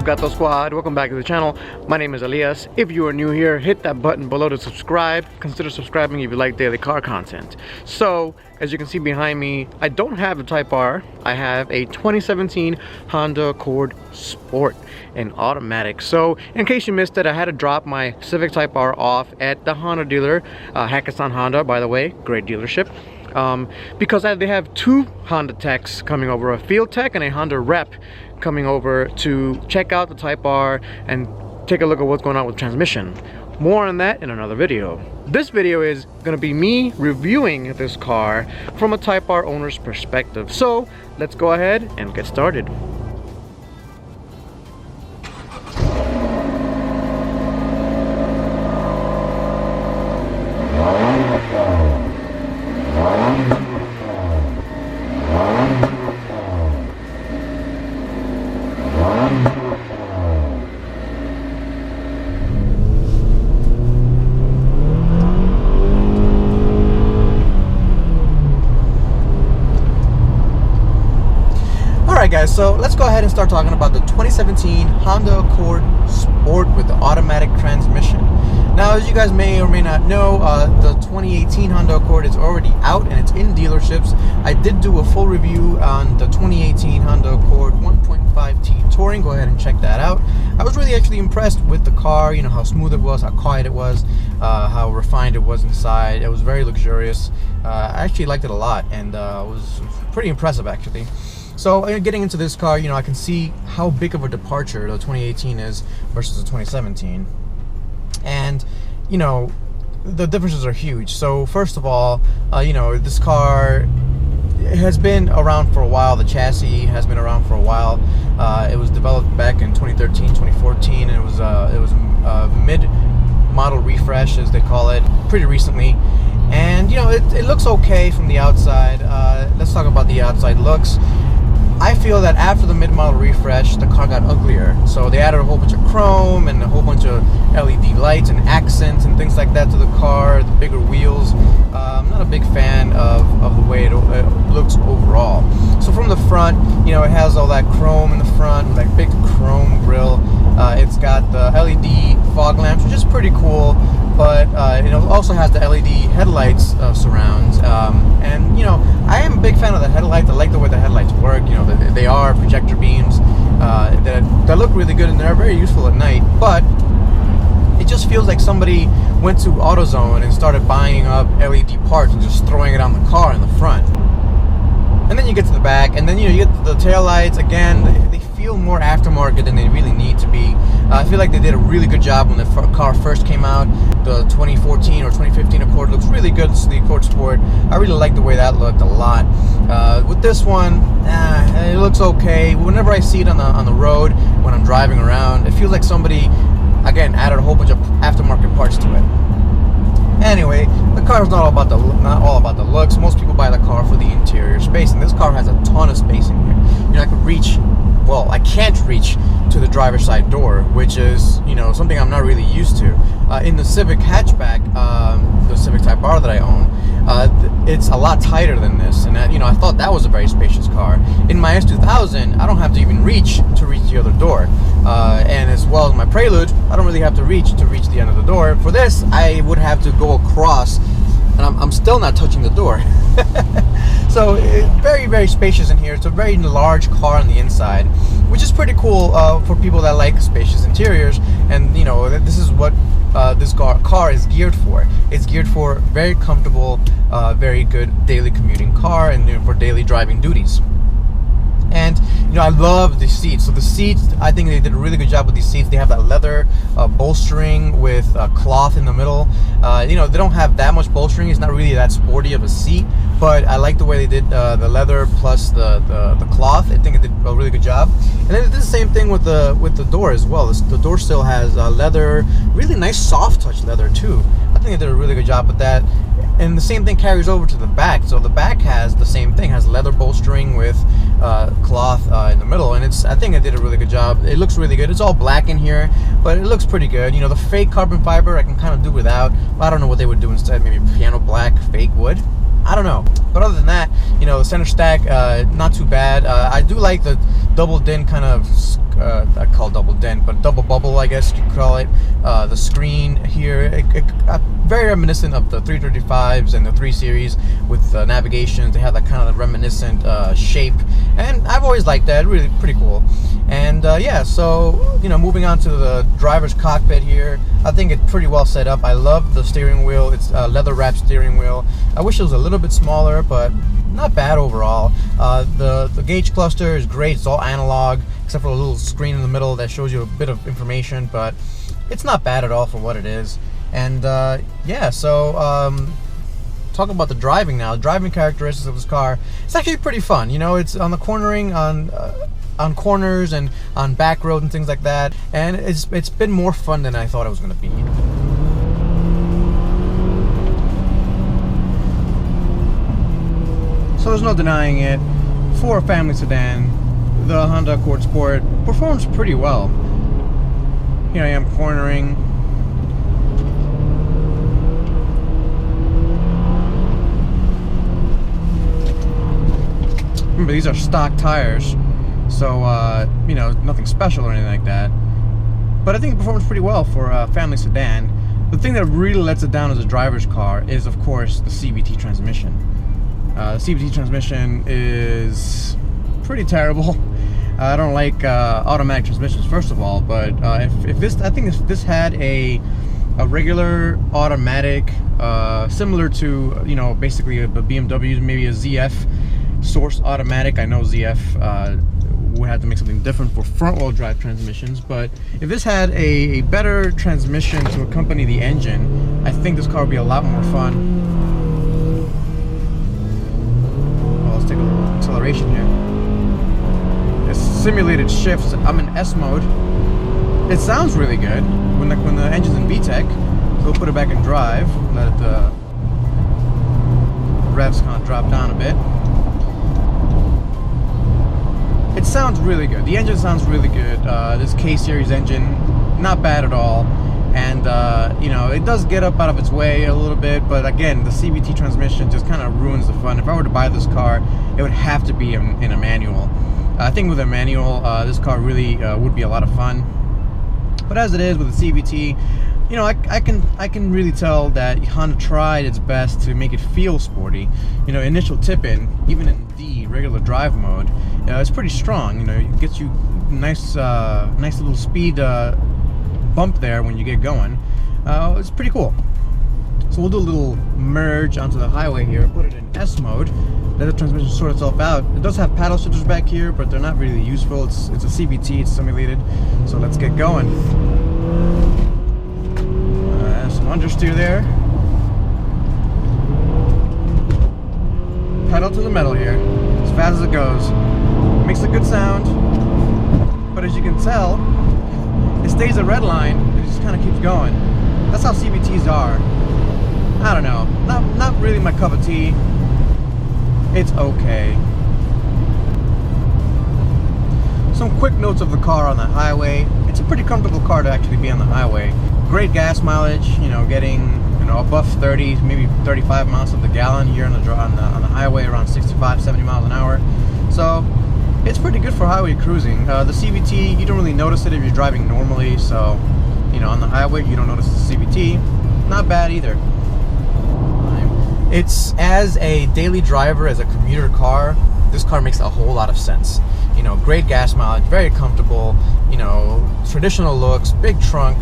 up, Gato Squad? Welcome back to the channel. My name is Elias. If you are new here, hit that button below to subscribe. Consider subscribing if you like daily car content. So, as you can see behind me, I don't have a Type R. I have a 2017 Honda Accord Sport, an automatic. So, in case you missed it, I had to drop my Civic Type R off at the Honda dealer, Hackathon Honda, by the way, great dealership. Because they have two Honda techs coming over, a field tech and a Honda rep coming over to check out the Type R and take a look at what's going on with transmission. More on that in another video. This video is going to be me reviewing this car from a Type R owner's perspective. So let's go ahead and get started. Alright guys, so let's go ahead and start talking about the 2017 Honda Accord Sport with the automatic transmission. Now, as you guys may or may not know, the 2018 Honda Accord is already out and it's in dealerships. I did do a full review on the 2018 Honda Accord 1.5T Touring. Go ahead and check that out. I was really actually impressed with the car, you know, how smooth it was, how quiet it was, how refined it was inside. It was very luxurious. I actually liked it a lot, and it was pretty impressive actually. So getting into this car, you know, I can see how big of a departure the 2018 is versus the 2017. And, you know, the differences are huge. So first of all, you know, this car has been around for a while. The chassis has been around for a while. It was developed back in 2013, 2014, and it was a mid-model refresh, as they call it, pretty recently. And, you know, it looks okay from the outside. Let's talk about the outside looks. I feel that after the mid-model refresh, the car got uglier. So they added a whole bunch of chrome and a whole bunch of LED lights and accents and things like that to the car, the bigger wheels. I'm not a big fan of the way it looks overall. So from the front, you know, it has all that chrome in the front, with that big chrome grille. It's got the LED fog lamps, which is pretty cool. But it also has the LED headlights surrounds, and you know, I am a big fan of the headlights. I like the way the headlights work. You know, they are projector beams that look really good and they're very useful at night. But it just feels like somebody went to AutoZone and started buying up LED parts and just throwing it on the car in the front. And then you get to the back, and then you know, you get the taillights again. They feel more aftermarket than they really need to be. I feel like they did a really good job when the car first came out. The 2014 or 2015 Accord looks really good. This is the Accord Sport. I really like the way that looked a lot. With this one, it looks okay. Whenever I see it on the road, when I'm driving around, it feels like somebody, again, added a whole bunch of aftermarket parts to it. Anyway, the car is not all about the looks. Most people buy the car for the interior space, and this car has a ton of space in here. You know, I could reach, well, I can't reach to the driver's side door, which is, you know, something I'm not really used to. In the Civic hatchback, the Civic Type R that I own, it's a lot tighter than this, and you know, I thought that was a very spacious car. In my S2000, I don't have to even reach the other door, and as well as my Prelude, I don't really have to reach the end of the door. For this, I would have to go across, and I'm still not touching the door. So very, very spacious in here. It's a very large car on the inside, which is pretty cool for people that like spacious interiors. And you know, this is what this car is geared for. It's geared for very comfortable, very good daily commuting car, and you know, for daily driving duties. And you know, I love the seats. So the seats, I think they did a really good job with these seats. They have that leather bolstering with cloth in the middle. You know, they don't have that much bolstering. It's not really that sporty of a seat, but I like the way they did the leather plus the cloth. I think it did a really good job. And then it did the same thing with the door as well. The door still has leather, really nice soft touch leather too. I think they did a really good job with that. And the same thing carries over to the back. So the back has the same thing, has leather bolstering with cloth in the middle, and I think it did a really good job. It looks really good. It's all black in here, but it looks pretty good. You know, the fake carbon fiber I can kind of do without. I don't know what they would do instead. Maybe piano black fake wood. I don't know. But other than that, you know, the center stack, not too bad. I do like the double din kind of, I call it double din, but double bubble, I guess you could call it. The screen here, very reminiscent of the 335s and the 3 Series with navigation. They have that kind of reminiscent shape, and I've always liked that. Really pretty cool. And yeah, so moving on to the driver's cockpit here, I think it's pretty well set up. I love the steering wheel. It's a leather wrapped steering wheel. I wish it was a little bit smaller, but not bad overall. The gauge cluster is great. It's all analog, except for a little screen in the middle that shows you a bit of information, but it's not bad at all for what it is. And yeah, so talk about the driving now. The driving characteristics of this car, it's actually pretty fun. It's on the cornering, on corners and on back roads and things like that, and it's been more fun than I thought it was going to be. So there's no denying it, for a family sedan, the Honda Accord Sport performs pretty well. Here I am cornering. Remember, these are stock tires, so nothing special or anything like that. But I think it performs pretty well for a family sedan. The thing that really lets it down as a driver's car is, of course, the CVT transmission. The CVT transmission is pretty terrible. I don't like automatic transmissions, first of all, but if this had a regular automatic, similar to basically a BMW, maybe a ZF source automatic. I know ZF would have to make something different for front-wheel drive transmissions, but if this had a better transmission to accompany the engine, I think this car would be a lot more fun. Well, let's take a little acceleration here. It's simulated shifts. I'm in S mode. It sounds really good when the engine's in VTEC. So we'll put it back in drive. Let the revs kind of drop down a bit. It sounds really good. The engine sounds really good. This K-Series engine, not bad at all. And it does get up out of its way a little bit, but again, the CVT transmission just kind of ruins the fun. If I were to buy this car, it would have to be in a manual. I think with a manual, this car really would be a lot of fun. But as it is with the CVT, I can really tell that Honda tried its best to make it feel sporty. Initial tip-in, even in the regular drive mode, it's pretty strong. It gets you nice little speed bump there when you get going. It's pretty cool. So we'll do a little merge onto the highway here, put it in S mode, let the transmission sort itself out. It does have paddle shifters back here, but they're not really useful. It's a CVT, it's simulated. So let's get going. Some understeer there. Pedal to the metal here, as fast as it goes. Makes a good sound, but as you can tell, it stays a red line, it just kind of keeps going. That's how CVTs are. I don't know, not really my cup of tea. It's okay. Some quick notes of the car on the highway. It's a pretty comfortable car to actually be on the highway. Great gas mileage, getting above 30, maybe 35 miles to the gallon here on the highway, around 65, 70 miles an hour. So it's pretty good for highway cruising. The CVT, you don't really notice it if you're driving normally, so on the highway you don't notice the CVT. Not bad either. It's, as a daily driver, as a commuter car, this car makes a whole lot of sense. Great gas mileage, very comfortable, traditional looks, big trunk,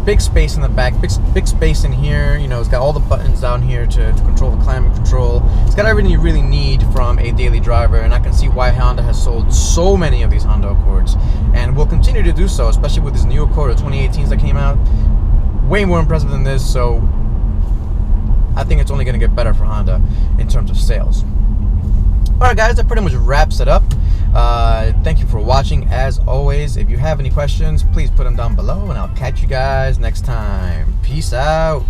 big space in the back, big space in here. It's got all the buttons down here to control the climate control. It's got everything you really need from a daily driver, and I can see why Honda has sold so many of these Honda Accords, and will continue to do so, especially with this new Accord, the 2018s that came out. Way more impressive than this, so I think it's only going to get better for Honda in terms of sales. Alright guys, that pretty much wraps it up. Thank you for watching. As always, if you have any questions, please put them down below, and I'll catch you guys next time. Peace out.